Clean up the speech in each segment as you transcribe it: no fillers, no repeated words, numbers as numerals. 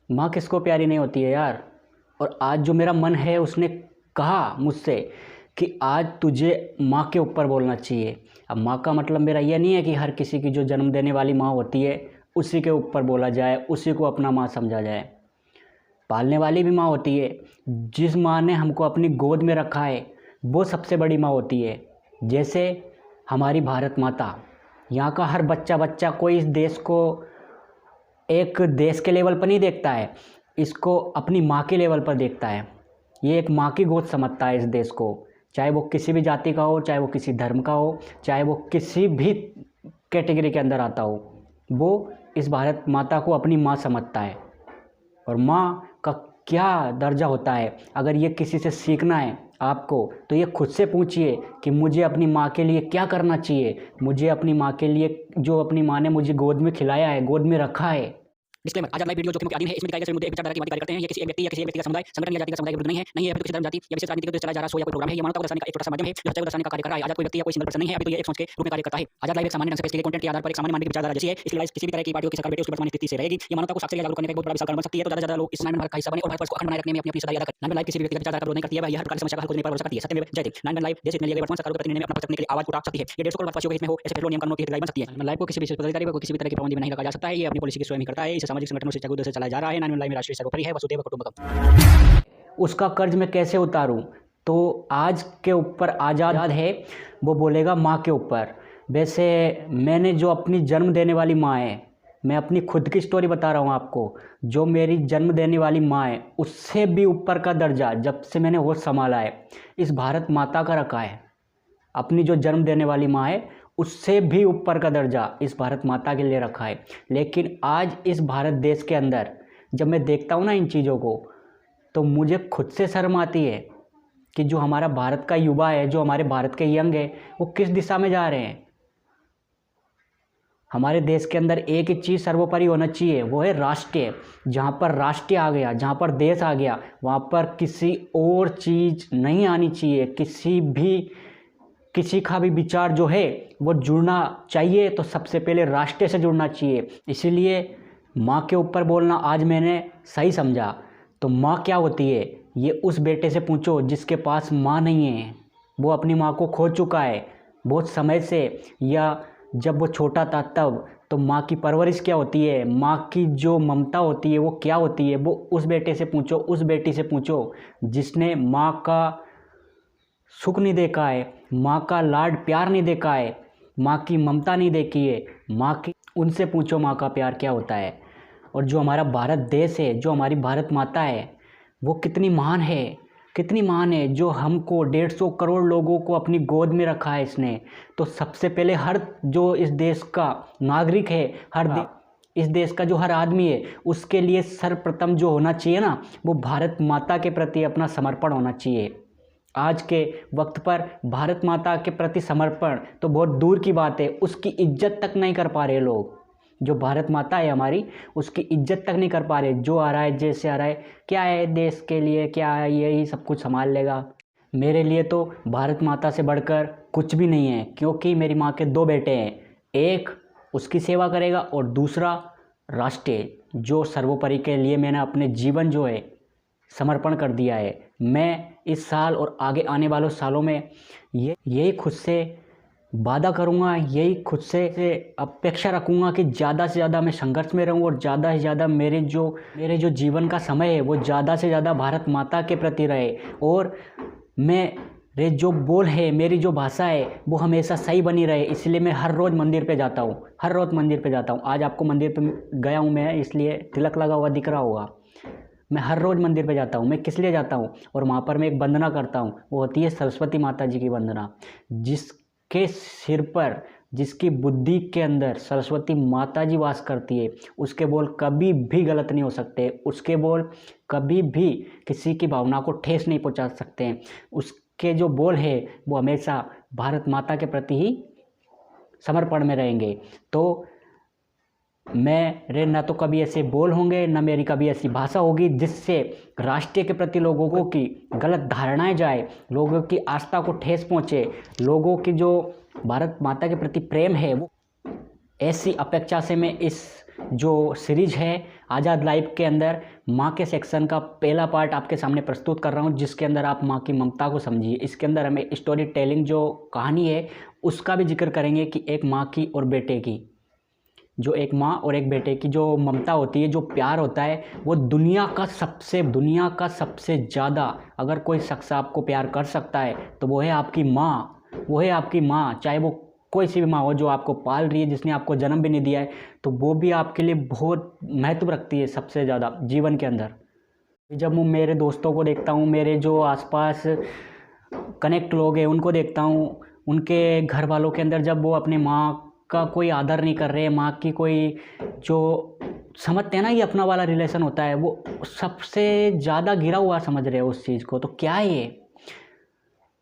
माँ किसको प्यारी नहीं होती है यार। और आज जो मेरा मन है उसने कहा मुझसे कि आज तुझे माँ के ऊपर बोलना चाहिए। अब माँ का मतलब मेरा यह नहीं है कि हर किसी की जो जन्म देने वाली माँ होती है उसी के ऊपर बोला जाए, उसी को अपना माँ समझा जाए। पालने वाली भी माँ होती है। जिस माँ ने हमको अपनी गोद में रखा है वो सबसे बड़ी माँ होती है। जैसे हमारी भारत माता, यहाँ का हर बच्चा बच्चा कोई इस देश को एक देश के लेवल पर नहीं देखता है, इसको अपनी माँ के लेवल पर देखता है। ये एक माँ की गोद समझता है इस देश को, चाहे वो किसी भी जाति का हो, चाहे वो किसी धर्म का हो, चाहे वो किसी भी कैटेगरी के अंदर आता हो, वो इस भारत माता को अपनी माँ समझता है। और माँ का क्या दर्जा होता है, अगर ये किसी से सीखना है आपको तो ये खुद से पूछिए कि मुझे अपनी माँ के लिए क्या करना चाहिए। मुझे अपनी माँ के लिए, जो अपनी माँ ने मुझे गोद में खिलाया है, गोद में रखा है। डिस्क्लेमर, आज लाइव वीडियो जोखिम के अधीन है। इसमें दिखाए गए सभी मुद्दे एक विचारधारा की बात करते हैं। ये किसी एक व्यक्ति या किसी एक व्यक्ति का समुदाय, संगठन या जाति का समुदाय के विरुद्ध नहीं है या फिर किसी धर्म, जाति या विशेष राजनीति के उद्देश्य चला जा रहा सो या कोई प्रोग्राम है। ये मानवता को दर्शाने का एक छोटा सा माध्यम है जो सच्चाई को दर्शाने का कार्य कर रहा है। आजाद कोई व्यक्ति या कोई सिंगल पर्सन नहीं है, अभी तो ये एक सोच के रूप में कार्य करता है। आजाद लाइव एक सामान्य ढंग से पेश किए गए कंटेंट के आधार पर एक सामान्य मानवीय विचारधारा जैसी है। इसकी लाइव किसी भी तरह की पार्टियों की सरकार बैठे उसकी वर्तमान स्थिति से रहेगी। ये मानवता को साक्षर या जागरूक करने का एक बहुत बड़ा विशाल कारण बन सकती है। तो ज्यादा लोग इस नाइन भारत का हिस्सा बने और भारत को अखंड बनाए रखने में अपनी सदा अदा करें। लाइव किसी भी व्यक्तिगत विचारधारा का विरोध नहीं करती है, वह हर प्रकार की समस्या का हल खोजने पर भरोसा करती है। सत्य में जय थी। लाइव देश हित में लिए गए वर्तमान सरकारों के प्रतिनिधि में अपना पक्ष रखने के लिए आवाज उठा सकती है। ये 150 करोड़ भारतवासियों के हित में हो ऐसे फैसलों नियम कानूनों की हितैषी बन सकती है। लाइव को किसी विशेष पदाधिकारी को किसी भी तरह की पाबंदी में नहीं रखा जा सकता है। ये अपनी पॉलिसी की स्वयं ही करता है। इसे सामाजिक संगठनों से उद्देश्य चलाया जा रहा है। लाइव में राष्ट्रीय सर्वोपरि है, वसुधैव कुटुंबकम। उसका कर्ज मैं कैसे उतारूं? तो आज के ऊपर आज़ाद है, वो बोलेगा माँ के ऊपर। वैसे मैंने जो अपनी जन्म देने वाली माँ है, मैं अपनी खुद की स्टोरी बता रहा हूँ आपको, जो मेरी जन्म देने वाली माँ है उससे भी ऊपर का दर्जा जब से मैंने होश संभाला है इस भारत माता का रखा है। अपनी जो जन्म देने वाली माँ है उससे भी ऊपर का दर्जा इस भारत माता के लिए रखा है। लेकिन आज इस भारत देश के अंदर जब मैं देखता हूँ ना इन चीज़ों को, तो मुझे खुद से शर्म आती है कि जो हमारा भारत का युवा है, जो हमारे भारत के यंग है, वो किस दिशा में जा रहे हैं। हमारे देश के अंदर एक ही चीज़ सर्वोपरि होना चाहिए, वो है राष्ट्रीय। जहाँ पर राष्ट्रीय आ गया, जहाँ पर देश आ गया, वहाँ पर किसी और चीज़ नहीं आनी चाहिए। किसी का भी विचार जो है वो जुड़ना चाहिए तो सबसे पहले राष्ट्रीय से जुड़ना चाहिए। इसीलिए माँ के ऊपर बोलना आज मैंने सही समझा। तो माँ क्या होती है ये उस बेटे से पूछो जिसके पास माँ नहीं है। वो अपनी माँ को खो चुका है बहुत समय से, या जब वो छोटा था तब। तो माँ की परवरिश क्या होती है, माँ की जो ममता होती है वो क्या होती है, वो उस बेटे से पूछो, उस बेटी से पूछो जिसने माँ का सुख नहीं देखा है, माँ का लाड प्यार नहीं देखा है, माँ की ममता नहीं देखी है। उनसे पूछो माँ का प्यार क्या होता है। और जो हमारा भारत देश है, जो हमारी भारत माता है, वो कितनी महान है, कितनी महान है। जो हमको 150 करोड़ लोगों को अपनी गोद में रखा है इसने। तो सबसे पहले हर जो इस देश का नागरिक है, इस देश का जो हर आदमी है, उसके लिए सर्वप्रथम जो होना चाहिए ना, वो भारत माता के प्रति अपना समर्पण होना चाहिए। आज के वक्त पर भारत माता के प्रति समर्पण तो बहुत दूर की बात है, उसकी इज्जत तक नहीं कर पा रहे लोग। जो भारत माता है हमारी, उसकी इज्जत तक नहीं कर पा रहे। जो आ रहा है जैसे आ रहा है, क्या है देश के लिए, क्या है, यही सब कुछ संभाल लेगा। मेरे लिए तो भारत माता से बढ़कर कुछ भी नहीं है, क्योंकि मेरी माँ के 2 बेटे हैं। एक उसकी सेवा करेगा और दूसरा राष्ट्रीय, जो सर्वोपरि के लिए मैंने अपने जीवन जो है समर्पण कर दिया है। मैं इस साल और आगे आने वालों सालों में यही खुद से वादा करूँगा, यही खुद से अपेक्षा रखूँगा कि ज़्यादा से ज़्यादा मैं संघर्ष में रहूँ और ज़्यादा से ज़्यादा मेरे जो जीवन का समय है वो ज़्यादा से ज़्यादा भारत माता के प्रति रहे। और मेरे जो बोल है, मेरी जो भाषा है वो हमेशा सही बनी रहे। इसलिए मैं हर रोज़ मंदिर पे जाता हूँ, हर रोज़ मंदिर पे जाता हूँ। आज आपको मंदिर पे गया हूँ मैं, इसलिए तिलक लगा हुआ दिख रहा होगा। मैं हर रोज़ मंदिर पे जाता हूँ। मैं किस लिए जाता हूँ, और वहाँ पर मैं एक वंदना करता हूँ, वो होती है सरस्वती माता जी की वंदना। जिसके सिर पर, जिसकी बुद्धि के अंदर सरस्वती माता जी वास करती है, उसके बोल कभी भी गलत नहीं हो सकते। उसके बोल कभी भी किसी की भावना को ठेस नहीं पहुँचा सकते हैं। उसके जो बोल है वो हमेशा भारत माता के प्रति ही समर्पण में रहेंगे। तो मेरे ना तो कभी ऐसे बोल होंगे, ना मेरी कभी ऐसी भाषा होगी जिससे राष्ट्र के प्रति लोगों की गलत धारणाएं जाए, लोगों की आस्था को ठेस पहुंचे, लोगों की जो भारत माता के प्रति प्रेम है वो। ऐसी अपेक्षा से मैं इस जो सीरीज है आज़ाद लाइफ के अंदर माँ के सेक्शन का पहला पार्ट आपके सामने प्रस्तुत कर रहा हूँ, जिसके अंदर आप माँ की ममता को समझिए। इसके अंदर हमें स्टोरी टेलिंग जो कहानी है उसका भी जिक्र करेंगे कि एक माँ की और बेटे की, जो एक माँ और एक बेटे की जो ममता होती है, जो प्यार होता है, वो दुनिया का सबसे ज़्यादा अगर कोई शख्स आपको प्यार कर सकता है तो वो है आपकी माँ। वो है आपकी माँ, चाहे वो कोई सी भी माँ हो जो आपको पाल रही है, जिसने आपको जन्म भी नहीं दिया है, तो वो भी आपके लिए बहुत महत्व रखती है सबसे ज़्यादा जीवन के अंदर। जब मैं मेरे दोस्तों को देखता हूँ, मेरे जो आसपास कनेक्ट लोग हैं उनको देखता हूँ, उनके घर वालों के अंदर जब वो अपने माँ का कोई आदर नहीं कर रहे, माँ की कोई जो समझते हैं ना ये अपना वाला रिलेशन होता है, वो सबसे ज़्यादा गिरा हुआ समझ रहे हो उस चीज़ को। तो क्या है ये?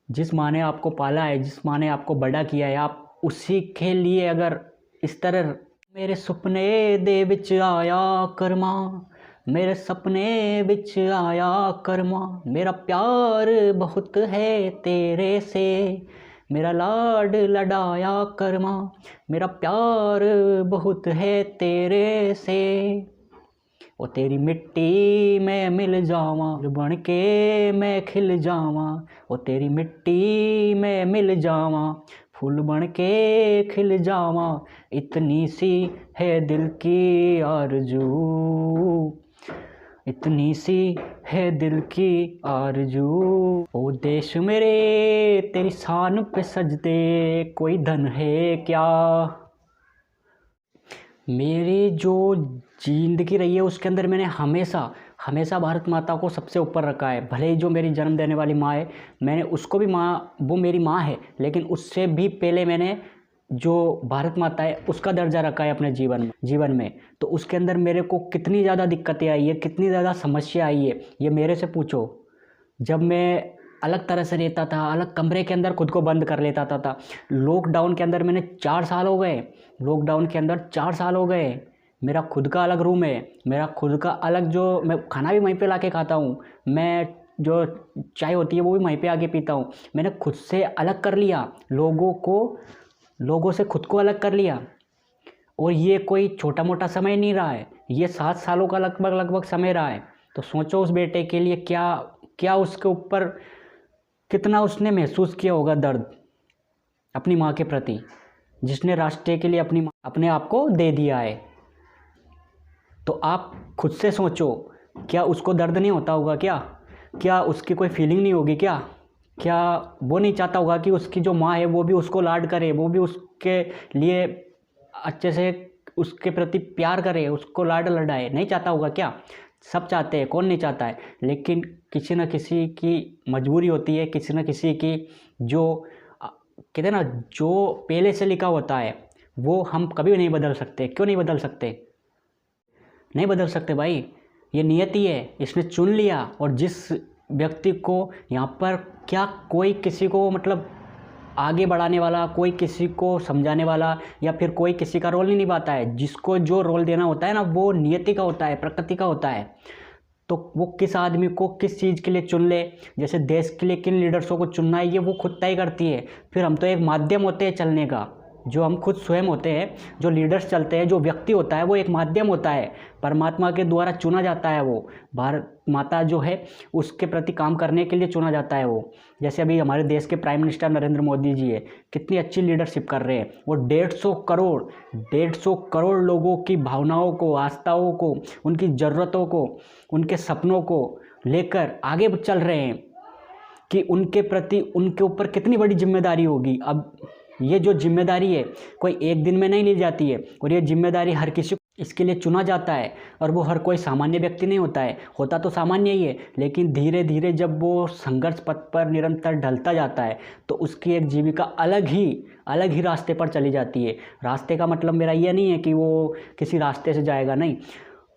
जिस माँ ने आपको पाला है, जिस माँ ने आपको बड़ा किया है, आप उसी के लिए अगर इस तरह मेरे सपने दे विच आया कर माँ, मेरे सपने विच आया कर माँ, मेरा प्यार बहुत है तेरे से, मेरा लाड लडाया कर माँ, मेरा प्यार बहुत है तेरे से। ओ तेरी मिट्टी में मिल जावा, बन के मैं खिल जावा, ओ तेरी मिट्टी में मिल जावा, फूल बन के खिल जावा, इतनी सी है दिल की आरज़ू, इतनी सी है दिल की आरज़ू। ओ देश मेरे तेरी शान पे सजदे, कोई धन है क्या? मेरी जो ज़िंदगी रही है उसके अंदर मैंने हमेशा भारत माता को सबसे ऊपर रखा है। भले ही जो मेरी जन्म देने वाली माँ है, मैंने उसको भी माँ, वो मेरी माँ है, लेकिन उससे भी पहले मैंने जो भारत माता है उसका दर्जा रखा है अपने जीवन में। तो उसके अंदर मेरे को कितनी ज़्यादा दिक्कतें आई है, कितनी ज़्यादा समस्या आई है, ये मेरे से पूछो। जब मैं अलग तरह से रहता था, अलग कमरे के अंदर खुद को बंद कर लेता था। लॉकडाउन के अंदर मैंने 4 साल हो गए, लॉकडाउन के अंदर 4 साल हो गए। मेरा खुद का अलग रूम है, मेरा खुद का अलग, जो मैं खाना भी वहीं पे लाके खाता हूँ, मैं जो चाय होती है वो भी वहीं पे आके पीता हूँ। मैंने खुद से अलग कर लिया, लोगों से खुद को अलग कर लिया। और ये कोई छोटा मोटा समय नहीं रहा है, ये 7 सालों का लगभग समय रहा है। तो सोचो उस बेटे के लिए क्या उसके ऊपर कितना उसने महसूस किया होगा दर्द अपनी माँ के प्रति, जिसने राष्ट्र के लिए अपने आप को दे दिया है। तो आप खुद से सोचो, क्या उसको दर्द नहीं होता होगा? क्या उसकी कोई फीलिंग नहीं होगी? क्या वो नहीं चाहता होगा कि उसकी जो माँ है वो भी उसको लाड करे, वो भी उसके लिए अच्छे से उसके प्रति प्यार करे, उसको लाड लडाए? नहीं चाहता होगा क्या? सब चाहते हैं, कौन नहीं चाहता है? लेकिन किसी न किसी की मजबूरी होती है, किसी न किसी की जो कहते हैं ना, जो पहले से लिखा होता है वो हम कभी नहीं बदल सकते। क्यों नहीं बदल सकते? नहीं बदल सकते भाई, ये नियति है, इसने चुन लिया। और जिस व्यक्ति को यहाँ पर क्या कोई किसी को मतलब आगे बढ़ाने वाला, कोई किसी को समझाने वाला या फिर कोई किसी का रोल नहीं निभाता है, जिसको जो रोल देना होता है ना वो नियति का होता है, प्रकृति का होता है। तो वो किस आदमी को किस चीज़ के लिए चुन ले, जैसे देश के लिए किन लीडर्सों को चुनना है, ये वो खुद तय करती है। फिर हम तो एक माध्यम होते हैं चलने का, जो हम खुद स्वयं होते हैं, जो लीडर्स चलते हैं, जो व्यक्ति होता है वो एक माध्यम होता है, परमात्मा के द्वारा चुना जाता है। वो भारत माता जो है उसके प्रति काम करने के लिए चुना जाता है वो। जैसे अभी हमारे देश के प्राइम मिनिस्टर नरेंद्र मोदी जी है, कितनी अच्छी लीडरशिप कर रहे हैं। वो 150 करोड़ लोगों की भावनाओं को, आस्थाओं को, उनकी ज़रूरतों को, उनके सपनों को लेकर आगे चल रहे हैं कि उनके प्रति उनके ऊपर कितनी बड़ी जिम्मेदारी होगी। अब ये जो जिम्मेदारी है कोई एक दिन में नहीं ली जाती है, और ये जिम्मेदारी हर किसी को इसके लिए चुना जाता है। और वो हर कोई सामान्य व्यक्ति नहीं होता है, होता तो सामान्य ही है, लेकिन धीरे धीरे जब वो संघर्ष पथ पर निरंतर ढलता जाता है तो उसकी एक जीविका अलग ही रास्ते पर चली जाती है। रास्ते का मतलब मेरा ये नहीं है कि वो किसी रास्ते से जाएगा, नहीं,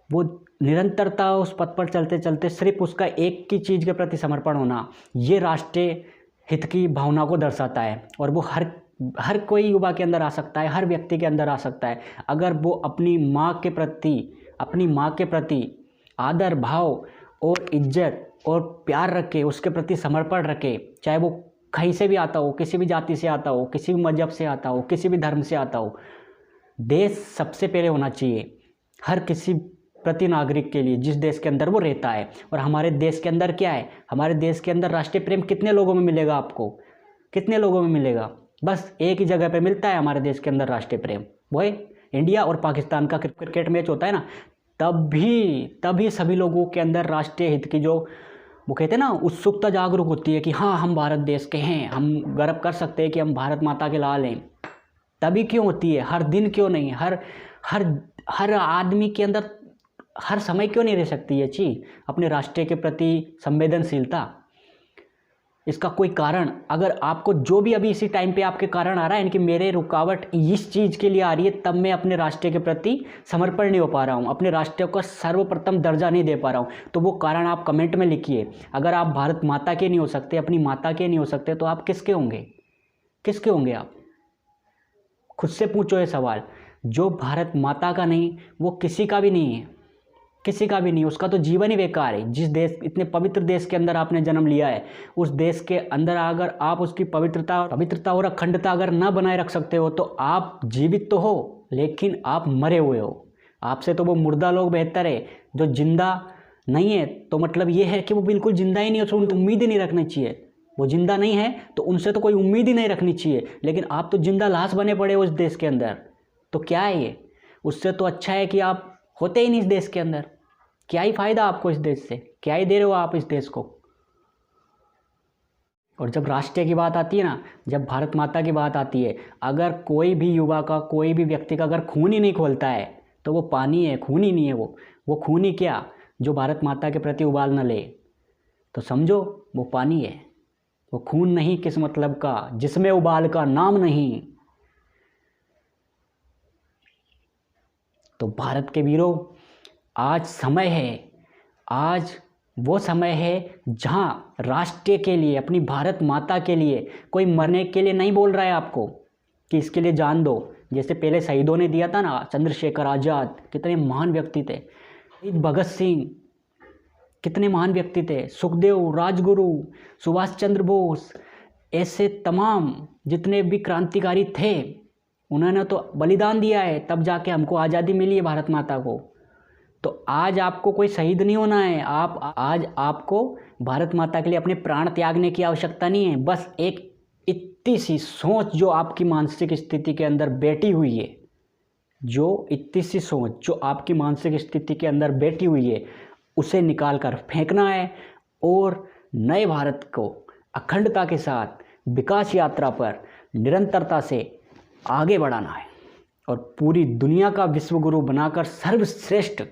वो निरंतरता उस पथ पर चलते चलते सिर्फ उसका एक ही चीज़ के प्रति समर्पण होना, ये राष्ट्रीय हित की भावना को दर्शाता है। और वो हर कोई युवा के अंदर आ सकता है, हर व्यक्ति के अंदर आ सकता है, अगर वो अपनी माँ के प्रति आदर भाव और इज्जत और प्यार रखे, उसके प्रति समर्पण रखे, चाहे वो कहीं से भी आता हो, किसी भी जाति से आता हो, किसी भी मजहब से आता हो, किसी भी धर्म से आता हो। देश सबसे पहले होना चाहिए हर किसी प्रति नागरिक के लिए जिस देश के अंदर वो रहता है। और हमारे देश के अंदर क्या है, हमारे देश के अंदर राष्ट्रीय प्रेम कितने लोगों में मिलेगा आपको, कितने लोगों में मिलेगा? बस एक ही जगह पे मिलता है हमारे देश के अंदर राष्ट्रीय प्रेम, वो है इंडिया और पाकिस्तान का क्रिकेट मैच होता है ना, तभी सभी लोगों के अंदर राष्ट्रीय हित की जो वो कहते हैं ना उत्सुकता जागरूक होती है कि हाँ हम भारत देश के हैं, हम गर्व कर सकते हैं कि हम भारत माता के लाल हैं। तभी क्यों होती है, हर दिन क्यों नहीं, हर आदमी के अंदर हर समय क्यों नहीं रह सकती है चीज़ अपने राष्ट्र के प्रति संवेदनशीलता? इसका कोई कारण, अगर आपको जो भी अभी इसी टाइम पे आपके कारण आ रहा है कि मेरे रुकावट इस चीज़ के लिए आ रही है, तब मैं अपने राष्ट्र के प्रति समर्पण नहीं हो पा रहा हूँ, अपने राष्ट्र को सर्वप्रथम दर्जा नहीं दे पा रहा हूँ, तो वो कारण आप कमेंट में लिखिए। अगर आप भारत माता के नहीं हो सकते, अपनी माता के नहीं हो सकते, तो आप किसके होंगे, किसके होंगे? आप खुद से पूछो ये सवाल। जो भारत माता का नहीं वो किसी का भी नहीं है, किसी का भी नहीं, उसका तो जीवन ही बेकार है। जिस देश, इतने पवित्र देश के अंदर आपने जन्म लिया है, उस देश के अंदर अगर आप उसकी पवित्रता और अखंडता अगर ना बनाए रख सकते हो, तो आप जीवित तो हो लेकिन आप मरे हुए हो। आपसे तो वो मुर्दा लोग बेहतर है जो जिंदा नहीं है, तो मतलब ये है कि वो बिल्कुल जिंदा ही नहीं है, उसको उम्मीद ही नहीं रखनी चाहिए। वो जिंदा नहीं है तो उनसे तो कोई उम्मीद ही नहीं रखनी चाहिए, लेकिन आप तो जिंदा लाश बने पड़े हो उस देश के अंदर। तो क्या है ये? उससे तो अच्छा है कि आप होते ही नहीं इस देश के अंदर। क्या ही फायदा आपको इस देश से, क्या ही दे रहे हो आप इस देश को? और जब राष्ट्र की बात आती है ना, जब भारत माता की बात आती है, अगर कोई भी युवा का, कोई भी व्यक्ति का अगर खून ही नहीं खोलता है तो वो पानी है, खून ही नहीं है। वो खून ही क्या जो भारत माता के प्रति उबाल न ले, तो समझो वो पानी है। वो खून नहीं किस मतलब का जिसमें उबाल का नाम नहीं। तो भारत के वीरों, आज समय है, आज वो समय है जहाँ राष्ट्र के लिए, अपनी भारत माता के लिए कोई मरने के लिए नहीं बोल रहा है आपको कि इसके लिए जान दो। जैसे पहले शहीदों ने दिया था ना, चंद्रशेखर आज़ाद कितने महान व्यक्ति थे, भगत सिंह कितने महान व्यक्ति थे, सुखदेव, राजगुरु, सुभाष चंद्र बोस, ऐसे तमाम जितने भी क्रांतिकारी थे, उन्होंने तो बलिदान दिया है, तब जाके हमको आज़ादी मिली है भारत माता को। तो आज आपको कोई शहीद नहीं होना है, आज आपको भारत माता के लिए अपने प्राण त्यागने की आवश्यकता नहीं है। बस एक इतनी सी सोच जो आपकी मानसिक स्थिति के अंदर बैठी हुई है, जो इतनी सी सोच जो आपकी मानसिक स्थिति के अंदर बैठी हुई है, उसे निकाल कर फेंकना है और नए भारत को अखंडता के साथ विकास यात्रा पर निरंतरता से आगे बढ़ाना है और पूरी दुनिया का विश्वगुरु बनाकर सर्वश्रेष्ठ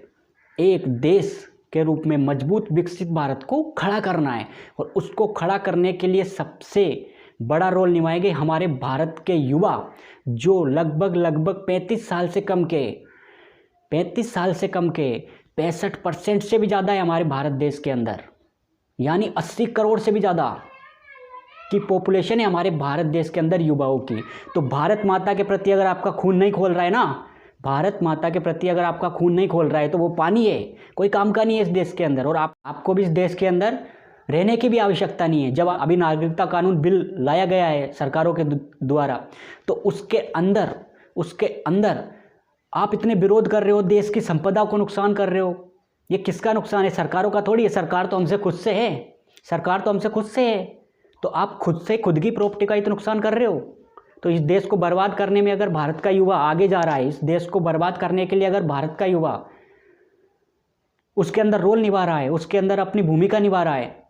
एक देश के रूप में मजबूत विकसित भारत को खड़ा करना है। और उसको खड़ा करने के लिए सबसे बड़ा रोल निभाएंगे हमारे भारत के युवा, जो लगभग 35 साल से कम के 65% से भी ज़्यादा है हमारे भारत देश के अंदर, यानी 80 करोड़ से भी ज़्यादा की पॉपुलेशन है हमारे भारत देश के अंदर युवाओं की। तो भारत माता के प्रति अगर आपका खून नहीं खोल रहा है ना, भारत माता के प्रति अगर आपका खून नहीं खोल रहा है, तो वो पानी है, कोई काम का नहीं है इस देश के अंदर। और आपको भी इस देश के अंदर रहने की भी आवश्यकता नहीं है। जब अभी नागरिकता कानून बिल लाया गया है सरकारों के द्वारा, तो उसके अंदर आप इतने विरोध कर रहे हो, देश की संपदा को नुकसान कर रहे हो। ये किसका नुकसान है? सरकारों का थोड़ी है, सरकार तो हमसे खुद से है। तो आप खुद की प्रॉपर्टी का ही तो नुकसान कर रहे हो। तो इस देश को बर्बाद करने में अगर भारत का युवा आगे जा रहा है, इस देश को बर्बाद करने के लिए अगर भारत का युवा उसके अंदर रोल निभा रहा है, उसके अंदर अपनी भूमिका निभा रहा है,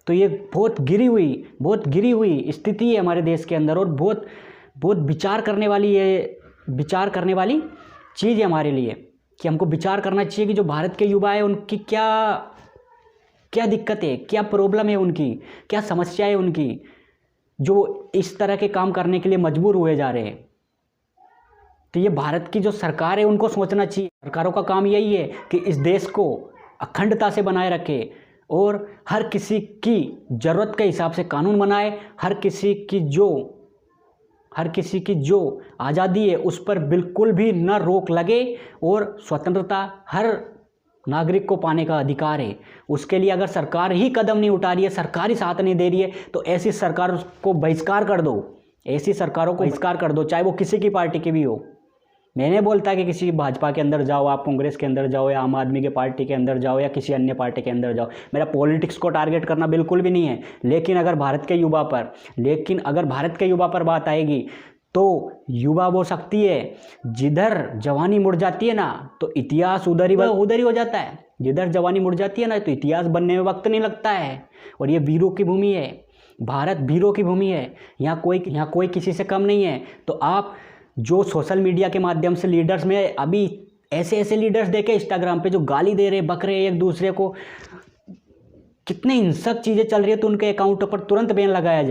तो ये बहुत गिरी हुई स्थिति है हमारे देश के अंदर। और बहुत विचार करने वाली चीज़ है हमारे लिए कि हमको विचार करना चाहिए कि जो भारत के युवा है उनकी क्या दिक्कत है, क्या प्रॉब्लम है, उनकी क्या समस्या है, उनकी जो इस तरह के काम करने के लिए मजबूर हुए जा रहे हैं। तो ये भारत की जो सरकार है उनको सोचना चाहिए। सरकारों का काम यही है कि इस देश को अखंडता से बनाए रखे और हर किसी की ज़रूरत के हिसाब से कानून बनाए, हर किसी की जो आज़ादी है उस पर बिल्कुल भी न रोक लगे और स्वतंत्रता हर नागरिक को पाने का अधिकार है। उसके लिए अगर सरकार ही कदम नहीं उठा रही है, सरकार ही साथ नहीं दे रही है, तो ऐसी सरकार को बहिष्कार कर दो, चाहे वो किसी की पार्टी की भी हो। मैं नहीं बोलता कि किसी भाजपा के अंदर जाओ, आप कांग्रेस के अंदर जाओ, या आम आदमी के पार्टी के अंदर जाओ, या किसी अन्य पार्टी के अंदर जाओ। मेरा पॉलिटिक्स को टारगेट करना बिल्कुल भी नहीं है। लेकिन अगर भारत के युवा पर बात आएगी तो युवा वो शक्ति है, जिधर जवानी मुड़ जाती है ना तो इतिहास उधर ही हो जाता है। जिधर जवानी मुड़ जाती है ना तो इतिहास बनने में वक्त नहीं लगता है। और ये वीरों की भूमि है, भारत वीरों की भूमि है। यहाँ कोई किसी से कम नहीं है। तो आप जो सोशल मीडिया के माध्यम से लीडर्स में अभी ऐसे लीडर्स देखे इंस्टाग्राम पे जो गाली दे रहे, बक रहे एक दूसरे को, कितने हिंसक चीज़ें चल रही है, तो उनके अकाउंटों पर तुरंत बैन लगाया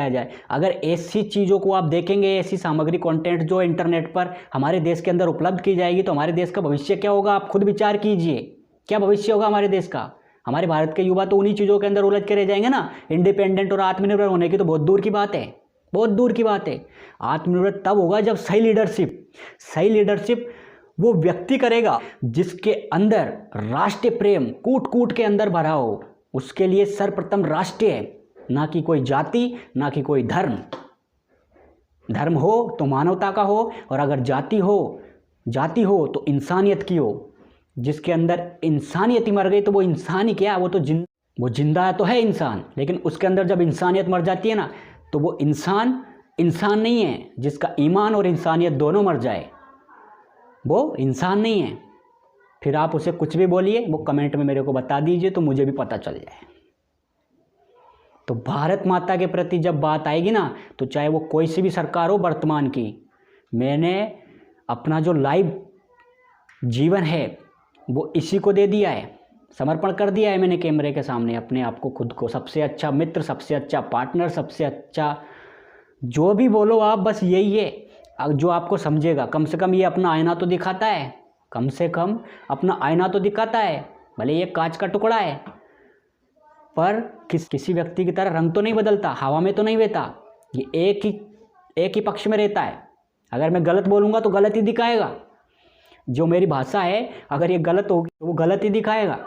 जाए। अगर ऐसी चीज़ों को आप देखेंगे, ऐसी सामग्री कंटेंट जो इंटरनेट पर हमारे देश के अंदर उपलब्ध की जाएगी, तो हमारे देश का भविष्य क्या होगा आप खुद विचार कीजिए। क्या भविष्य होगा हमारे देश का? हमारे भारत के युवा तो उन्हीं चीज़ों के अंदर उलझ के रह जाएंगे ना। इंडिपेंडेंट और आत्मनिर्भर होने की तो बहुत दूर की बात है। आत्मनिर्भर तब होगा जब सही लीडरशिप वो व्यक्ति करेगा जिसके अंदर राष्ट्रीय प्रेम कूट कूट के अंदर भरा हो। उसके लिए सर्वप्रथम राष्ट्र है, ना कि कोई जाति, ना कि कोई धर्म। धर्म हो तो मानवता का हो, और अगर जाति हो तो इंसानियत की हो। जिसके अंदर इंसानियत ही मर गई तो वो इंसान ही क्या, वो जिंदा तो है इंसान, लेकिन उसके अंदर जब इंसानियत मर जाती है ना तो वो इंसान नहीं है। जिसका ईमान और इंसानियत दोनों मर जाए वो इंसान नहीं है। फिर आप उसे कुछ भी बोलिए, वो कमेंट में मेरे को बता दीजिए तो मुझे भी पता चल जाए। तो भारत माता के प्रति जब बात आएगी ना, तो चाहे वो कोई सी भी सरकार हो वर्तमान की, मैंने अपना जो लाइव जीवन है वो इसी को दे दिया है, समर्पण कर दिया है मैंने कैमरे के सामने अपने आप को, खुद को। सबसे अच्छा मित्र, सबसे अच्छा पार्टनर, सबसे अच्छा जो भी बोलो आप, बस यही है जो आपको समझेगा। कम से कम ये अपना आईना तो दिखाता है, भले ये कांच का टुकड़ा है, पर किसी व्यक्ति की तरह रंग तो नहीं बदलता, हवा में तो नहीं बहता। ये एक ही पक्ष में रहता है। अगर मैं गलत बोलूँगा तो गलत ही दिखाएगा। जो मेरी भाषा है अगर ये गलत होगी तो वो गलत ही दिखाएगा।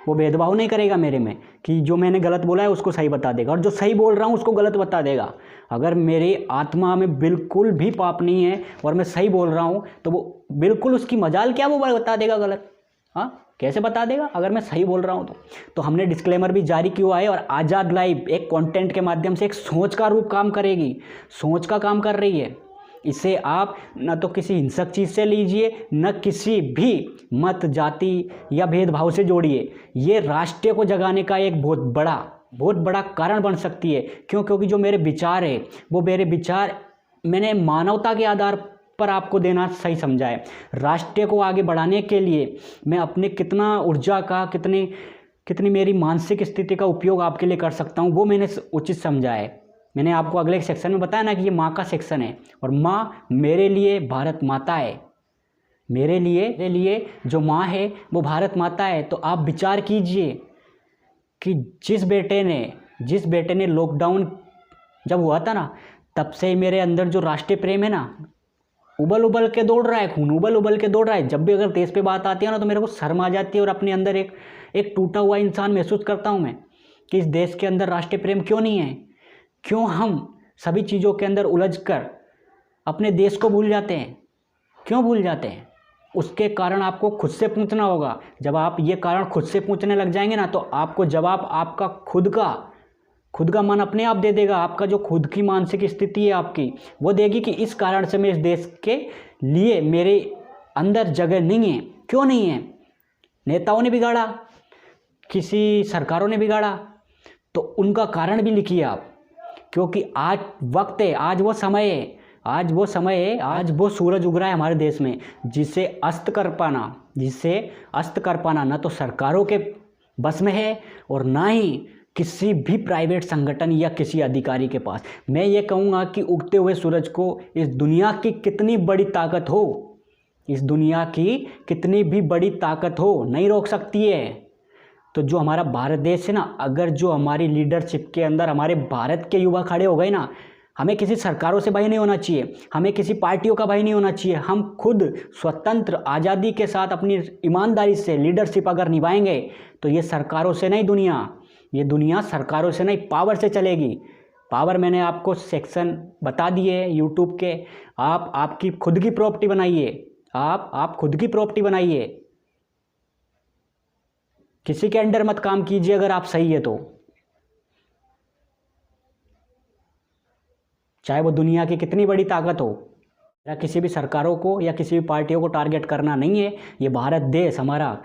वो भेदभाव नहीं करेगा मेरे में कि जो मैंने गलत बोला है उसको सही बता देगा, और जो सही बोल रहा हूँ उसको गलत बता देगा। अगर मेरी आत्मा में बिल्कुल भी पाप नहीं है और मैं सही बोल रहा हूँ तो वो बिल्कुल उसकी मजाल क्या, वो बता देगा गलत। हाँ, कैसे बता देगा अगर मैं सही बोल रहा हूँ तो हमने डिस्क्लेमर भी जारी किया है। और आज़ाद लाइव एक कंटेंट के माध्यम से एक सोच का रूप काम करेगी, सोच का काम कर रही है। इसे आप न तो किसी हिंसक चीज़ से लीजिए, न किसी भी मत, जाति या भेदभाव से जोड़िए। ये राष्ट्र को जगाने का एक बहुत बड़ा कारण बन सकती है। क्योंकि जो मेरे विचार है वो मेरे विचार मैंने मानवता के आधार पर आपको देना सही समझा है। राष्ट्र को आगे बढ़ाने के लिए मैं अपने कितना ऊर्जा का, कितनी मेरी मानसिक स्थिति का उपयोग आपके लिए कर सकता हूँ, वो मैंने उचित समझा है। मैंने आपको अगले सेक्शन में बताया ना कि ये माँ का सेक्शन है, और माँ मेरे लिए भारत माता है। मेरे लिए जो माँ है वो भारत माता है। तो आप विचार कीजिए कि जिस बेटे ने लॉकडाउन जब हुआ था ना, तब से मेरे अंदर जो राष्ट्रीय प्रेम है ना उबल के दौड़ रहा है, खून उबल के दौड़ रहा है। जब भी अगर देश पे बात आती है ना तो मेरे को शर्म आ जाती है, और अपने अंदर एक टूटा हुआ इंसान महसूस करता हूँ मैं कि इस देश के अंदर राष्ट्रीय प्रेम क्यों नहीं है। क्यों हम सभी चीज़ों के अंदर उलझकर अपने देश को भूल जाते हैं? क्यों भूल जाते हैं? उसके कारण आपको खुद से पूछना होगा। जब आप ये कारण खुद से पूछने लग जाएंगे ना तो आपको जवाब आपका खुद का मन अपने आप दे देगा। आपका जो खुद की मानसिक स्थिति है आपकी, वो देगी कि इस कारण से मैं इस देश के लिए मेरे अंदर जगह नहीं है। क्यों नहीं है? नेताओं ने बिगाड़ा, किसी सरकारों ने बिगाड़ा, तो उनका कारण भी लिखिए आप। क्योंकि आज वक्त है, आज वो समय है, आज वो सूरज उग रहा है हमारे देश में, जिसे अस्त कर पाना ना तो सरकारों के बस में है और ना ही किसी भी प्राइवेट संगठन या किसी अधिकारी के पास। मैं ये कहूँगा कि उगते हुए सूरज को इस दुनिया की कितनी बड़ी ताकत हो, नहीं रोक सकती है। तो जो हमारा भारत देश है ना, अगर जो हमारी लीडरशिप के अंदर हमारे भारत के युवा खड़े हो गए ना, हमें किसी सरकारों से भय नहीं होना चाहिए, हमें किसी पार्टियों का भय नहीं होना चाहिए। हम खुद स्वतंत्र आज़ादी के साथ अपनी ईमानदारी से लीडरशिप अगर निभाएंगे तो ये सरकारों से नहीं, ये दुनिया सरकारों से नहीं पावर से चलेगी। पावर मैंने आपको सेक्शन बता दिए यूट्यूब के। आप आपकी खुद की प्रॉपर्टी बनाइए, आप खुद की प्रॉपर्टी बनाइए, किसी के अंडर मत काम कीजिए अगर आप सही है तो। चाहे वो दुनिया की कितनी बड़ी ताकत हो, या किसी भी सरकारों को या किसी भी पार्टियों को टारगेट करना नहीं है। ये भारत देश हमारा,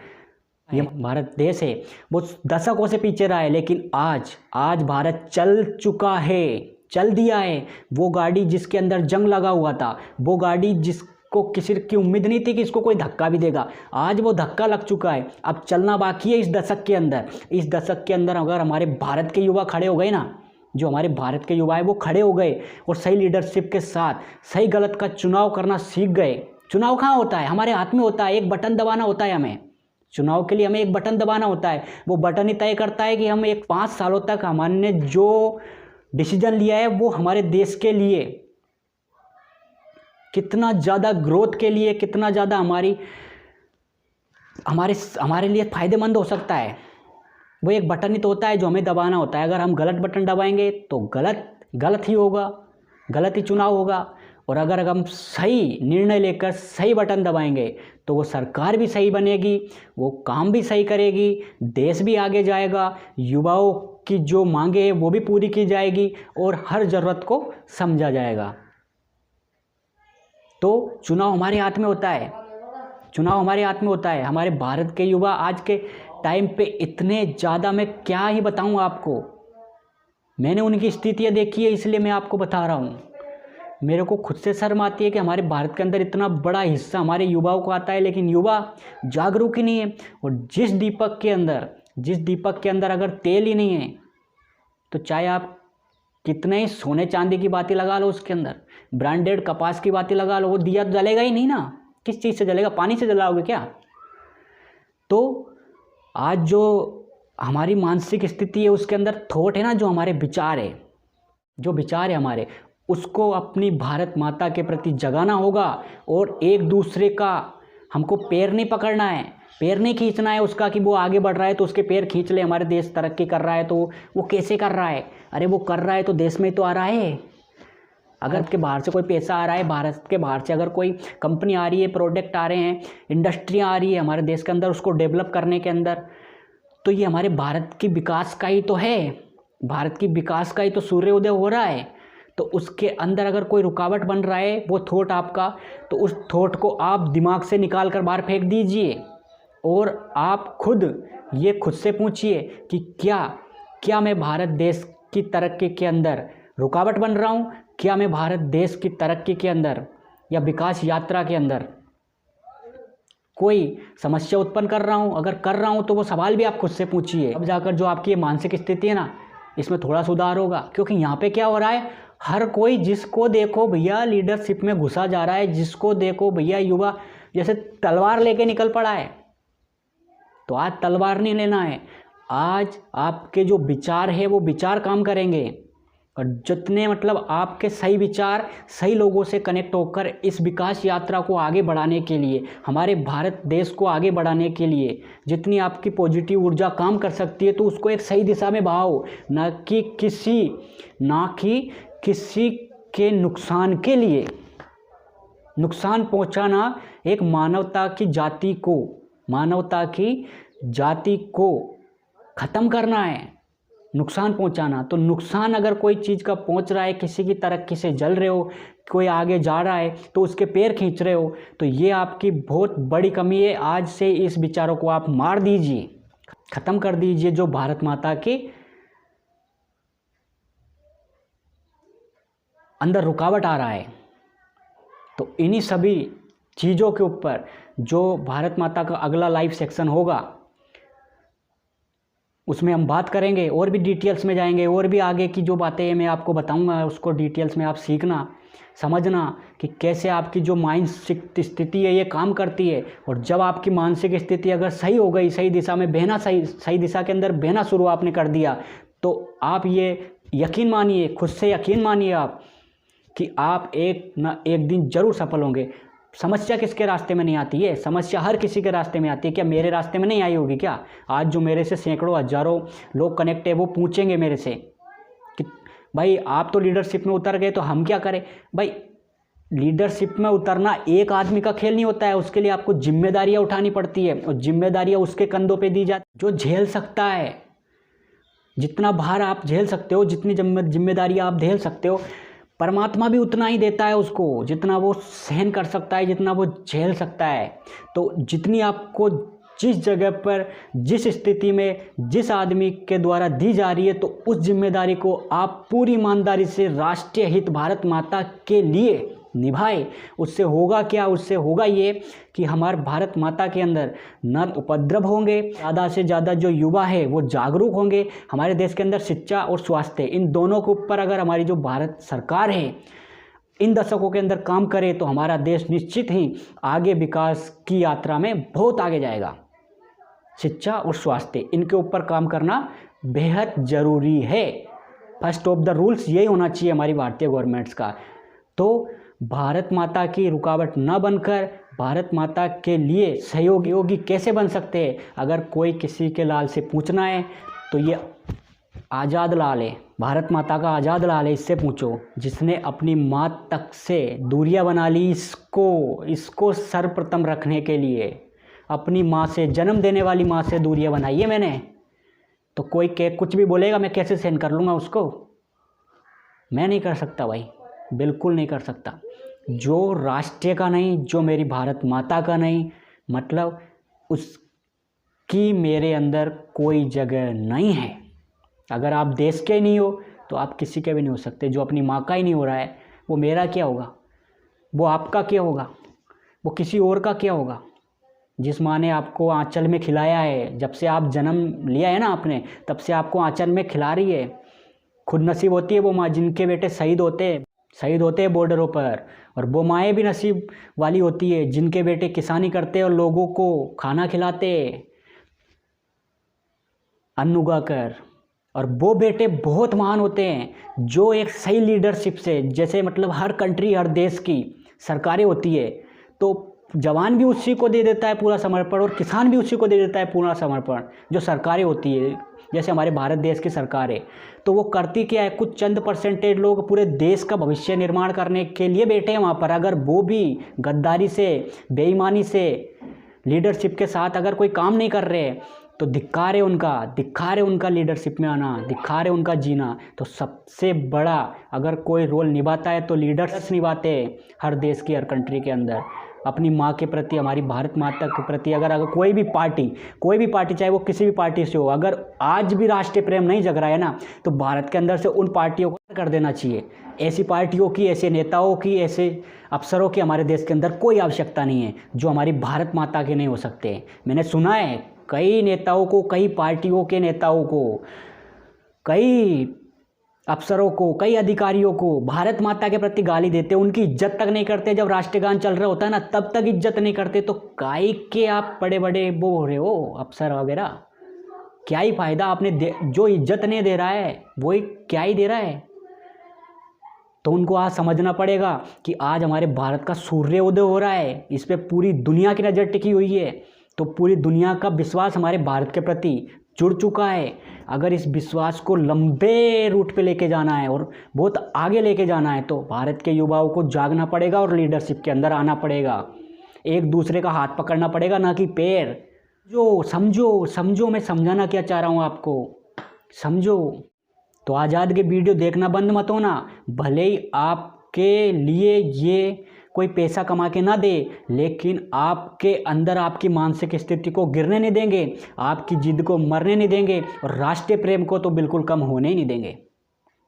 ये भारत देश है, वो दशकों से पीछे रहा है, लेकिन आज भारत चल चुका है, चल दिया है। वो गाड़ी जिसके अंदर जंग लगा हुआ था, वो गाड़ी जिसको किसी की उम्मीद नहीं थी कि इसको कोई धक्का भी देगा, आज वो धक्का लग चुका है। अब चलना बाकी है इस दशक के अंदर। इस दशक के अंदर अगर हमारे भारत के युवा खड़े हो गए ना, जो हमारे भारत के युवा है वो खड़े हो गए और सही लीडरशिप के साथ सही गलत का चुनाव करना सीख गए। चुनाव कहाँ होता है? हमारे हाथ में होता है, एक बटन दबाना होता है। हमें चुनाव के लिए हमें एक बटन दबाना होता है। वो बटन ही तय करता है कि हम एक 5 सालों तक हमने जो डिसीजन लिया है वो हमारे देश के लिए कितना ज़्यादा ग्रोथ के लिए, कितना ज़्यादा हमारे लिए फ़ायदेमंद हो सकता है। वो एक बटन ही तो होता है जो हमें दबाना होता है। अगर हम गलत बटन दबाएंगे तो गलत ही होगा, गलत ही चुनाव होगा। और अगर हम सही निर्णय लेकर सही बटन दबाएंगे तो वो सरकार भी सही बनेगी, वो काम भी सही करेगी, देश भी आगे जाएगा, युवाओं की जो मांगे हैं वो भी पूरी की जाएगी और हर ज़रूरत को समझा जाएगा। तो चुनाव हमारे हाथ में होता है, चुनाव हमारे हाथ में होता है। हमारे भारत के युवा आज के टाइम पे इतने ज़्यादा, मैं क्या ही बताऊँ आपको, मैंने उनकी स्थितियाँ देखी है इसलिए मैं आपको बता रहा हूँ। मेरे को खुद से शर्म आती है कि हमारे भारत के अंदर इतना बड़ा हिस्सा हमारे युवाओं को आता है, लेकिन युवा जागरूक ही नहीं है। और जिस दीपक के अंदर अगर तेल ही नहीं है तो चाहे आप कितने ही सोने चांदी की बातें लगा लो, उसके अंदर ब्रांडेड कपास की बातें लगा लो, वो दिया तो जलेगा ही नहीं ना। किस चीज़ से जलेगा? पानी से जलाओगे क्या? तो आज जो हमारी मानसिक स्थिति है उसके अंदर थॉट है ना, जो हमारे विचार है, जो विचार है हमारे, उसको अपनी भारत माता के प्रति जगाना होगा। और एक दूसरे का हमको पैर नहीं पकड़ना है, पैर नहीं खींचना है उसका कि वो आगे बढ़ रहा है तो उसके पैर खींच ले। हमारे देश तरक्की कर रहा है तो वो कैसे कर रहा है? अरे वो कर रहा है तो देश में तो आ रहा है। अगर के बाहर से कोई पैसा आ रहा है, भारत के बाहर से अगर कोई कंपनी आ रही है, प्रोडक्ट आ रहे हैं, इंडस्ट्रियाँ आ रही है हमारे देश के अंदर उसको डेवलप करने के अंदर, तो ये हमारे भारत की विकास का ही तो है, भारत की विकास का ही तो सूर्योदय हो रहा है। तो उसके अंदर अगर कोई रुकावट बन रहा है वो थॉट आपका, तो उस थॉट को आप दिमाग से निकाल कर बाहर फेंक दीजिए और आप खुद से पूछिए कि क्या मैं भारत देश की तरक्की के अंदर रुकावट बन रहा हूँ? क्या मैं भारत देश की तरक्की के अंदर या विकास यात्रा के अंदर कोई समस्या उत्पन्न कर रहा हूँ? अगर कर रहा हूँ तो वो सवाल भी आप खुद से पूछिए। अब जाकर जो आपकी ये मानसिक स्थिति है ना, इसमें थोड़ा सुधार होगा। क्योंकि यहाँ पे क्या हो रहा है, हर कोई जिसको देखो भैया लीडरशिप में घुसा जा रहा है, जिसको देखो भैया युवा जैसे तलवार लेके निकल पड़ा है। तो आज तलवार नहीं लेना है, आज आपके जो विचार है वो विचार काम करेंगे। और जितने आपके सही विचार सही लोगों से कनेक्ट होकर इस विकास यात्रा को आगे बढ़ाने के लिए, हमारे भारत देश को आगे बढ़ाने के लिए जितनी आपकी पॉजिटिव ऊर्जा काम कर सकती है, तो उसको एक सही दिशा में बहाओ, ना कि किसी के नुकसान के लिए। नुकसान पहुंचाना एक मानवता की जाति को ख़त्म करना है, नुकसान पहुंचाना। तो नुकसान अगर कोई चीज़ का पहुंच रहा है, किसी की तरक्की से जल रहे हो, कोई आगे जा रहा है तो उसके पैर खींच रहे हो, तो ये आपकी बहुत बड़ी कमी है। आज से इस विचारों को आप मार दीजिए, ख़त्म कर दीजिए। जो भारत माता के अंदर रुकावट आ रहा है, तो इन्हीं सभी चीज़ों के ऊपर जो भारत माता का अगला लाइव सेक्शन होगा उसमें हम बात करेंगे, और भी डिटेल्स में जाएंगे, और भी आगे की जो बातें मैं आपको बताऊंगा उसको डिटेल्स में आप सीखना, समझना कि कैसे आपकी जो मानसिक स्थिति है ये काम करती है। और जब आपकी मानसिक स्थिति अगर सही हो गई, सही दिशा में बहना, सही दिशा के अंदर बहना शुरू आपने कर दिया, तो आप ये यकीन मानिए, खुद से यकीन मानिए आप कि आप एक ना एक दिन ज़रूर सफल होंगे। समस्या किसके रास्ते में नहीं आती है? समस्या हर किसी के रास्ते में आती है। क्या मेरे रास्ते में नहीं आई होगी क्या? आज जो मेरे से सैकड़ों हजारों लोग कनेक्ट है वो पूछेंगे मेरे से कि भाई आप तो लीडरशिप में उतर गए तो हम क्या करें। भाई लीडरशिप में उतरना एक आदमी का खेल नहीं होता है, उसके लिए आपको जिम्मेदारियां उठानी पड़ती है और जिम्मेदारियां उसके कंधों पे दी जाती जो झेल सकता है। जितना भार आप झेल सकते हो, जितनी जिम्मेदारियां आप झेल सकते हो, परमात्मा भी उतना ही देता है उसको, जितना वो सहन कर सकता है, जितना वो झेल सकता है। तो जितनी आपको जिस जगह पर, जिस स्थिति में, जिस आदमी के द्वारा दी जा रही है, तो उस जिम्मेदारी को आप पूरी ईमानदारी से राष्ट्रीय हित भारत माता के लिए निभाए। उससे होगा क्या, उससे होगा ये कि हमारे भारत माता के अंदर न उपद्रव होंगे, ज़्यादा से ज़्यादा जो युवा है वो जागरूक होंगे। हमारे देश के अंदर शिक्षा और स्वास्थ्य, इन दोनों के ऊपर अगर हमारी जो भारत सरकार है इन दशकों के अंदर काम करे तो हमारा देश निश्चित ही आगे विकास की यात्रा में बहुत आगे जाएगा। शिक्षा और स्वास्थ्य, इनके ऊपर काम करना बेहद ज़रूरी है। फर्स्ट ऑफ द रूल्स यही होना चाहिए हमारी भारतीय गवर्नमेंट्स का। तो भारत माता की रुकावट न बनकर भारत माता के लिए सहयोगी कैसे बन सकते हैं। अगर कोई किसी के लाल से पूछना है तो ये आज़ाद लाल है, भारत माता का आज़ाद लाल है, इससे पूछो, जिसने अपनी माँ तक से दूरियां बना ली इसको सर्वप्रथम रखने के लिए। अपनी माँ से, जन्म देने वाली माँ से दूरियां बनाई है मैंने। तो कोई कुछ भी बोलेगा, मैं कैसे सहन कर लूँगा उसको। मैं नहीं कर सकता भाई, बिल्कुल नहीं कर सकता। जो राष्ट्रीय का नहीं, जो मेरी भारत माता का नहीं, मतलब उसकी मेरे अंदर कोई जगह नहीं है। अगर आप देश के नहीं हो तो आप किसी के भी नहीं हो सकते। जो अपनी माँ का ही नहीं हो रहा है वो मेरा क्या होगा, वो आपका क्या होगा, वो किसी और का क्या होगा। जिस माँ ने आपको आंचल में खिलाया है, जब से आप जन्म लिया है ना आपने, तब से आपको आंचल में खिला रही है। खुद नसीब होती है वो माँ जिनके बेटे शहीद होते हैं बॉर्डरों पर। और वो माएँ भी नसीब वाली होती है जिनके बेटे किसानी करते और लोगों को खाना खिलाते अन्न उगाकर। और वो बेटे बहुत महान होते हैं जो एक सही लीडरशिप से, जैसे मतलब हर कंट्री, हर देश की सरकारें होती है तो जवान भी उसी को दे देता है पूरा समर्पण और किसान भी उसी को दे देता है पूरा समर्पण। जो सरकारें होती है, जैसे हमारे भारत देश की सरकार है, तो वो करती क्या है, कुछ चंद परसेंटेज लोग पूरे देश का भविष्य निर्माण करने के लिए बैठे हैं वहाँ पर। अगर वो भी गद्दारी से, बेईमानी से, लीडरशिप के साथ अगर कोई काम नहीं कर रहे तो धिक्कार है उनका लीडरशिप में आना, धिक्कार है उनका जीना। तो सबसे बड़ा अगर कोई रोल निभाता है तो लीडर्स निभाते हैं हर देश की, हर कंट्री के अंदर। अपनी माँ के प्रति, हमारी भारत माता के प्रति अगर कोई भी पार्टी चाहे वो किसी भी पार्टी से हो, अगर आज भी राष्ट्रीय प्रेम नहीं जग रहा है ना, तो भारत के अंदर से उन पार्टियों को कर देना चाहिए। ऐसी पार्टियों की, ऐसे नेताओं की, ऐसे अफसरों की हमारे देश के अंदर कोई आवश्यकता नहीं है जो हमारी भारत माता के नहीं हो सकते। मैंने सुना है कई नेताओं को, कई पार्टियों के नेताओं को, कई अफसरों को, कई अधिकारियों को भारत माता के प्रति गाली देते, उनकी इज्जत तक नहीं करते। जब राष्ट्रगान चल रहा होता है ना, तब तक इज्जत नहीं करते। तो काहे के आप बड़े बड़े वो हो रहे हो अफसर वगैरह, क्या ही फायदा। आपने जो इज्जत नहीं दे रहा है वही क्या ही दे रहा है। तो उनको आज समझना पड़ेगा कि आज हमारे भारत का सूर्योदय हो रहा है, इस पर पूरी दुनिया की नज़र टिकी हुई है। तो पूरी दुनिया का विश्वास हमारे भारत के प्रति जुड़ चुका है। अगर इस विश्वास को लंबे रूट पे लेके जाना है और बहुत आगे लेके जाना है तो भारत के युवाओं को जागना पड़ेगा और लीडरशिप के अंदर आना पड़ेगा। एक दूसरे का हाथ पकड़ना पड़ेगा, ना कि पैर। जो समझो मैं समझाना क्या चाह रहा हूँ आपको, समझो। तो आज़ाद के वीडियो देखना बंद मत होना। भले ही आपके लिए ये कोई पैसा कमा के ना दे, लेकिन आपके अंदर आपकी मानसिक स्थिति को गिरने नहीं देंगे, आपकी जिद को मरने नहीं देंगे और राष्ट्रीय प्रेम को तो बिल्कुल कम होने ही नहीं देंगे।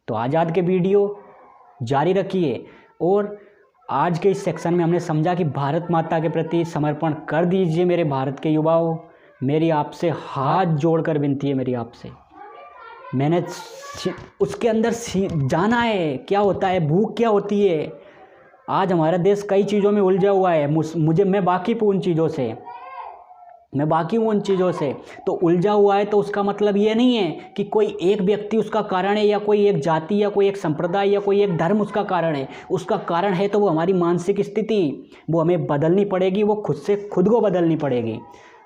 तो आज़ाद के वीडियो जारी रखिए। और आज के इस सेक्शन में हमने समझा कि भारत माता के प्रति समर्पण कर दीजिए मेरे भारत के युवाओं। मेरी आपसे हाथ जोड़कर विनती है, मेरी आपसे। मैंने उसके अंदर जाना है क्या होता है, भूख क्या होती है। आज हमारा देश कई चीज़ों में उलझा हुआ है। मैं वाकिफ़ हूँ उन चीज़ों से। तो उलझा हुआ है तो उसका मतलब ये नहीं है कि कोई एक व्यक्ति उसका कारण है, या कोई एक जाति, या कोई एक संप्रदाय, या कोई एक धर्म उसका कारण है। उसका कारण है तो वो हमारी मानसिक स्थिति, वो हमें बदलनी पड़ेगी, वो खुद से खुद को बदलनी पड़ेगी।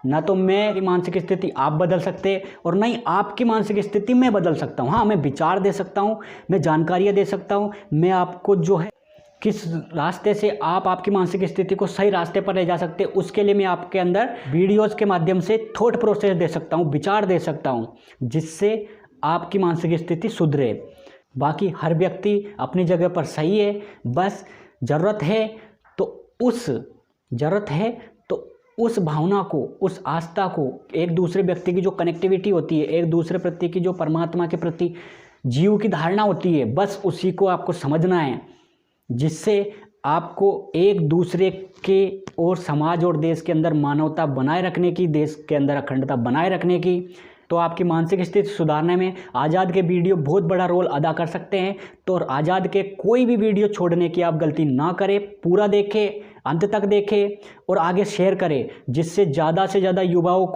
ना तो मेरी मानसिक स्थिति आप बदल सकते और ना ही आपकी मानसिक स्थिति मैं बदल सकता हूँ। हाँ, मैं विचार दे सकता हूँ, मैं जानकारियाँ दे सकता हूँ, मैं आपको जो है किस रास्ते से आप आपकी मानसिक स्थिति को सही रास्ते पर ले जा सकते हैं, उसके लिए मैं आपके अंदर वीडियोज़ के माध्यम से थॉट प्रोसेस दे सकता हूँ, विचार दे सकता हूँ, जिससे आपकी मानसिक स्थिति सुधरे। बाकी हर व्यक्ति अपनी जगह पर सही है, बस ज़रूरत है तो उस भावना को, उस आस्था को, एक दूसरे व्यक्ति की जो कनेक्टिविटी होती है, एक दूसरे प्रति की जो परमात्मा के प्रति जीव की धारणा होती है, बस उसी को आपको समझना है, जिससे आपको एक दूसरे के और समाज और देश के अंदर मानवता बनाए रखने की, देश के अंदर अखंडता बनाए रखने की, तो आपकी मानसिक स्थिति सुधारने में आज़ाद के वीडियो बहुत बड़ा रोल अदा कर सकते हैं। तो आज़ाद के कोई भी वीडियो छोड़ने की आप गलती ना करें, पूरा देखें, अंत तक देखें और आगे शेयर करें, जिससे ज़्यादा से ज़्यादा युवाओं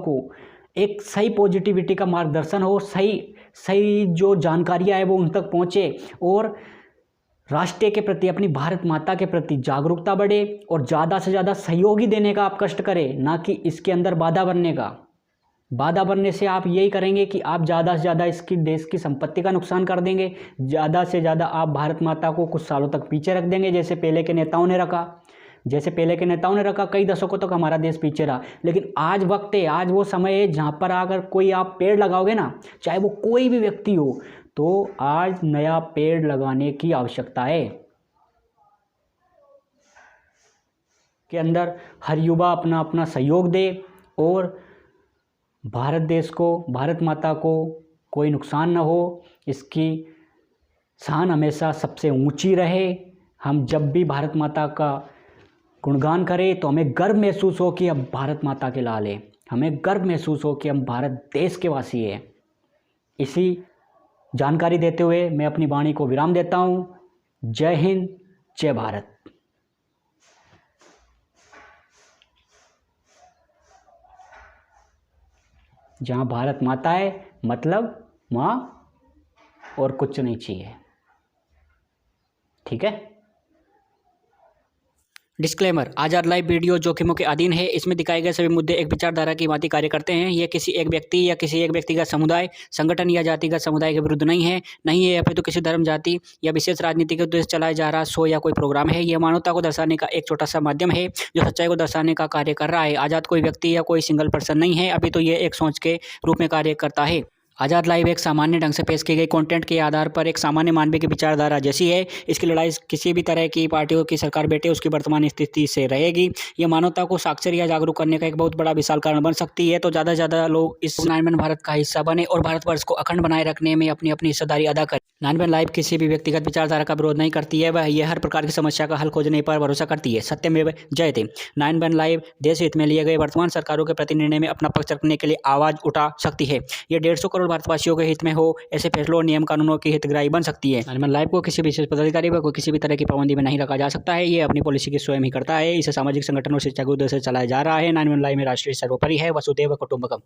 को एक सही पॉजिटिविटी का मार्गदर्शन हो, सही जो जानकारियाँ है वो उन तक पहुँचे और राष्ट्र के प्रति, अपनी भारत माता के प्रति जागरूकता बढ़े और ज़्यादा से ज़्यादा सहयोगी देने का आप कष्ट करें, ना कि इसके अंदर बाधा बनने का। बाधा बनने से आप यही करेंगे कि आप ज़्यादा से ज़्यादा इसकी देश की संपत्ति का नुकसान कर देंगे, ज़्यादा से ज़्यादा आप भारत माता को कुछ सालों तक पीछे रख देंगे, जैसे पहले के नेताओं ने रखा। कई दशकों तक हमारा देश पीछे रहा, लेकिन आज वक्त है, आज वो समय है जहाँ पर अगर कोई आप पेड़ लगाओगे ना, चाहे वो कोई भी व्यक्ति हो, तो आज नया पेड़ लगाने की आवश्यकता है। के अंदर हर युवा अपना अपना सहयोग दे और भारत देश को, भारत माता को कोई नुकसान न हो, इसकी शान हमेशा सबसे ऊंची रहे। हम जब भी भारत माता का गुणगान करें तो हमें गर्व महसूस हो कि हम भारत माता के लाल हैं, हमें गर्व महसूस हो कि हम भारत देश के वासी हैं। इसी जानकारी देते हुए मैं अपनी वाणी को विराम देता हूँ। जय हिंद, जय भारत। जहाँ भारत माता है मतलब माँ और कुछ नहीं चाहिए, ठीक है। डिस्क्लेमर, आज़ाद लाइव वीडियो जोखिमों के अधीन है। इसमें दिखाए गए सभी मुद्दे एक विचारधारा की भांति कार्य करते हैं। ये किसी एक व्यक्ति या किसी एक व्यक्तिगत समुदाय, संगठन या जातिगत समुदाय के विरुद्ध नहीं है या फिर तो किसी धर्म, जाति या विशेष राजनीति के उद्देश्य चलाया जा रहा शो या कोई प्रोग्राम है। यह मानवता को दर्शाने का एक छोटा सा माध्यम है जो सच्चाई को दर्शाने का कार्य कर रहा है। आज़ाद कोई व्यक्ति या कोई सिंगल पर्सन नहीं है, अभी तो ये एक सोच के रूप में कार्य करता है। आज़ाद लाइव एक सामान्य ढंग से पेश की गई कंटेंट के आधार पर एक सामान्य मानवीय की विचारधारा जैसी है। इसकी लड़ाई किसी भी तरह की पार्टियों की सरकार बैठे उसकी वर्तमान स्थिति से रहेगी। यह मानवता को साक्षर या जागरूक करने का एक बहुत बड़ा विशाल कारण बन सकती है। तो ज़्यादा से ज़्यादा लोग इस 9/11 भारत का हिस्सा बने और भारतवर्ष को अखंड बनाए रखने में अपनी अपनी हिस्सेदारी अदा करें। 9/11 लाइव किसी भी व्यक्तिगत विचारधारा का विरोध नहीं करती है, वह यह हर प्रकार की समस्या का हल खोजने पर भरोसा करती है। सत्यमेव जयते। 9/11 लाइव देश हित में लिए गए वर्तमान सरकारों के प्रति निर्णय में अपना पक्ष रखने के लिए आवाज़ उठा सकती है। यह 150 करोड़ भारतवासियों के हित में हो ऐसे फैसलों और नियम कानूनों की हितग्राही बन सकती है। 9/11 लाइव को किसी विशेष पदाधिकारी व किसी भी तरह की पाबंदी में नहीं रखा जा सकता है। ये अपनी पॉलिसी की स्वयं ही करता है। इसे सामाजिक संगठन और शिक्षा के उद्देश्य से चलाया जा रहा है। 9/11 लाइव में राष्ट्रीय सर्वोपरि है, वसुधैव कुटुंबकम।